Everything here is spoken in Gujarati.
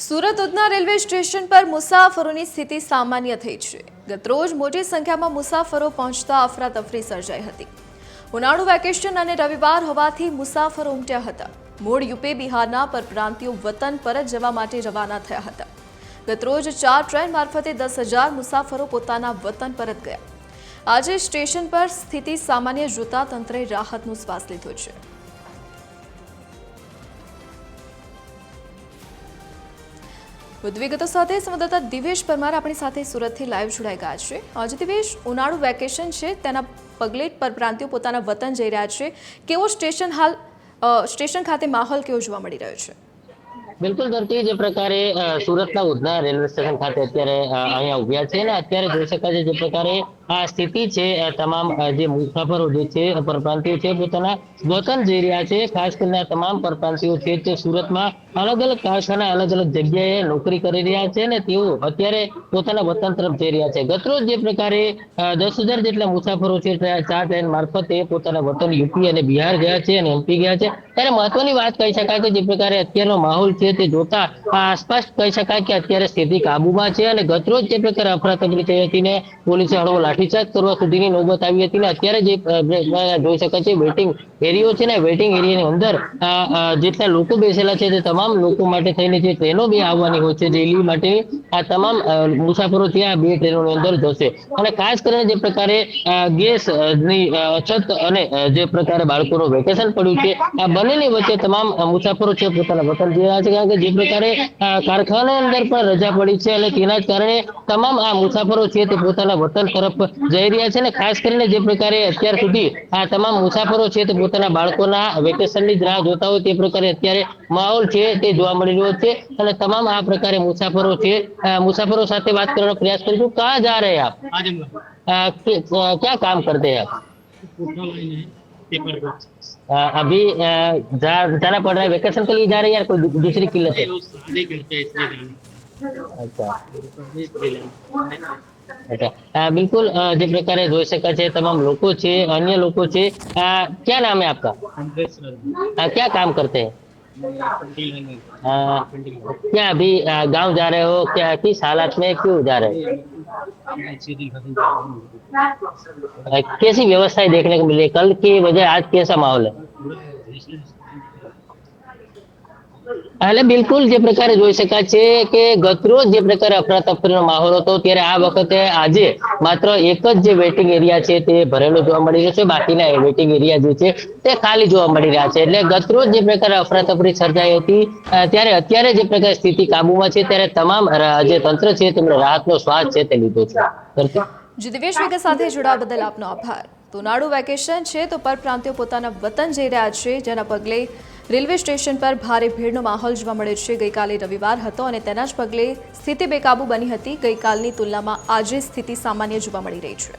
સુરત ઉધના રેલવે સ્ટેશન પર મુસાફરોની સ્થિતિ સામાન્ય થઈ છે। ગતરોજ મોટી સંખ્યામાં મુસાફરો પહોંચતા અફરાતફરી સર્જાઈ હતી। ઉનાળુ વેકેશન અને રવિવાર હોવાથી મુસાફરો ઉમટ્યા હતા। મૂળ યુપી બિહારના પરપ્રાંતિયો વતન પરત જવા માટે રવાના થયા હતા। ગતરોજ 4 ટ્રેન મારફતે 10,000 મુસાફરો પોતાના વતન પરત ગયા। આજે સ્ટેશન પર સ્થિતિ સામાન્ય જોતા તંત્રે રાહતનો શ્વાસ લીધો છે। વધુ વિગતો સાથે સંવાદદાતા દિવેશ પરમાર આપણી સાથે સુરતથી લાઈવ જોડાઈ ગયા છે। આજે દિવેશ, ઉનાળુ વેકેશન છે, તેના પગલે પરપ્રાંતિયો પોતાના વતન જઈ રહ્યા છે। કેવો સ્ટેશન ખાતે માહોલ કેવો જોવા મળી રહ્યો છે? બિલકુલ ધરતી જે પ્રકારે સુરતના ઉધના રેલવે સ્ટેશન ખાતે અત્યારે અહીંયા ઉભ્યા છે ને અત્યારે જોઈ શકાય છે જે પ્રકારે આ સ્થિતિ છે તમામ જે મુસાફરો જે છે પરપ્રાંતિયો છે પોતાના વતન જઈ રહ્યા છે। ખાસ કરીને તમામ પરપ્રાંતિયો છે તે સુરતમાં અલગ અલગ કારખાના અલગ અલગ જગ્યાએ નોકરી કરી રહ્યા છે ને તેઓ અત્યારે પોતાના વતન તરફ જઈ રહ્યા છે। ગતરોજ જે પ્રકારે 10,000 જેટલા મુસાફરો છે 4 ટ્રેન મારફતે પોતાના વતન યુપી અને બિહાર ગયા છે અને એમપી ગયા છે। ત્યારે મહત્વની વાત કહી શકાય કે જે પ્રકારે અત્યારનો માહોલ છે તે જોતા આસપાસ કહી શકાય કે અત્યારે સ્થિતિ કાબુમાં છે અને ગતરોજ જે પ્રકારે અફરાતફરી થઈ હતી ને પોલીસે હળવો લાઠીચાર્જ કરવા સુધીની નોબત આવી હતી ને અત્યારે જે જોઈ શકાય છે વેઇટિંગ એરિયો છે ને વેઇટિંગ એરિયાની અંદર જેટલા લોકો બેસેલા છે તે તમામ લોકો માટે થઈને જે ટ્રેનો બી આવવાની હોય છે રેલી માટે આ તમામ મુસાફરો ત્યાં 2 ટ્રેનોની અંદર જશે અને ખાસ કરીને જે પ્રકારે ગેસ ની અછત અને જે પ્રકારે બાળકોનું વેકેશન પડ્યું છે આ બંનેની વચ્ચે તમામ મુસાફરો છે પોતાના વતન જઈ રહ્યા છે। કારણ કે જે પ્રકારે કારખાનાની અંદર પણ રજા પડી છે અને તેના જ કારણે તમામ આ મુસાફરો છે તે પોતાના વતન તરફ જઈ રહ્યા છે અને ખાસ કરીને જે પ્રકારે અત્યાર સુધી આ તમામ મુસાફરો છે તે પોતાના બાળકોના વેકેશનની જ રાહ જોતા હોય તે પ્રકારે અત્યારે માહોલ છે તે જોવા મળી રહ્યો છે અને તમામ આ પ્રકારે મુસાફરો સાથે વાત કરવાનો પ્રયાસ કરીશું। कहाँ जा रहे हैं आप? क्या काम करते हैं आप? अभी जाना पड़ रहा है वेकेशन के लिए जा रहे हैं या कोई दूसरी किल्लत है? अच्छा बिल्कुल જે પ્રકારે જોઈ શકાય છે તમામ લોકો છે અન્ય લોકો છે। क्या नाम है आपका? क्या काम करते हैं? क्या अभी गांव जा रहे हो? क्या किस हालात में क्यों जा रहे हो? कैसी व्यवस्थाएं देखने को मिली कल की वजह आज कैसा माहौल है? એટલે બિલકુલ જે પ્રકારે જોઈ શકાય છે કે ગતરોજ જે પ્રકારે અફરાતફરીનો માહોલ હતો ત્યારે આ વખતે આજે માત્ર એક જ જે વેઇટિંગ એરિયા છે તે ભરેલો જોવા મળી રહ્યો છે। બાકીના વેઇટિંગ એરિયા જે છે તે ખાલી જોવા મળી રહ્યા છે। એટલે ગતરોજ જે પ્રકારે અફરાતફરી સર્જાઈ હતી ત્યારે અત્યારે જે પ્રકારે સ્થિતિ કાબુમાં છે ત્યારે તમામ જે તંત્ર છે તેમણે રાહતનો શ્વાસ છે તે લીધો છે। દિવેશ વિગત સાથે જોડાવા બદલ આપનો આભાર। તો ઉનાળુ વેકેશન છે તો પરપ્રાંતિયો પોતાના વતન જઈ રહ્યા છે જેના પગલે રેલવે સ્ટેશન પર ભારે ભીડનો માહોલ જોવા મળે છે। ગઈકાલે રવિવાર હતો અને તેના જ પગલે સ્થિતિ બેકાબુ બની હતી। ગઈકાલની તુલનામાં આજે સ્થિતિ સામાન્ય જોવા મળી રહી છે।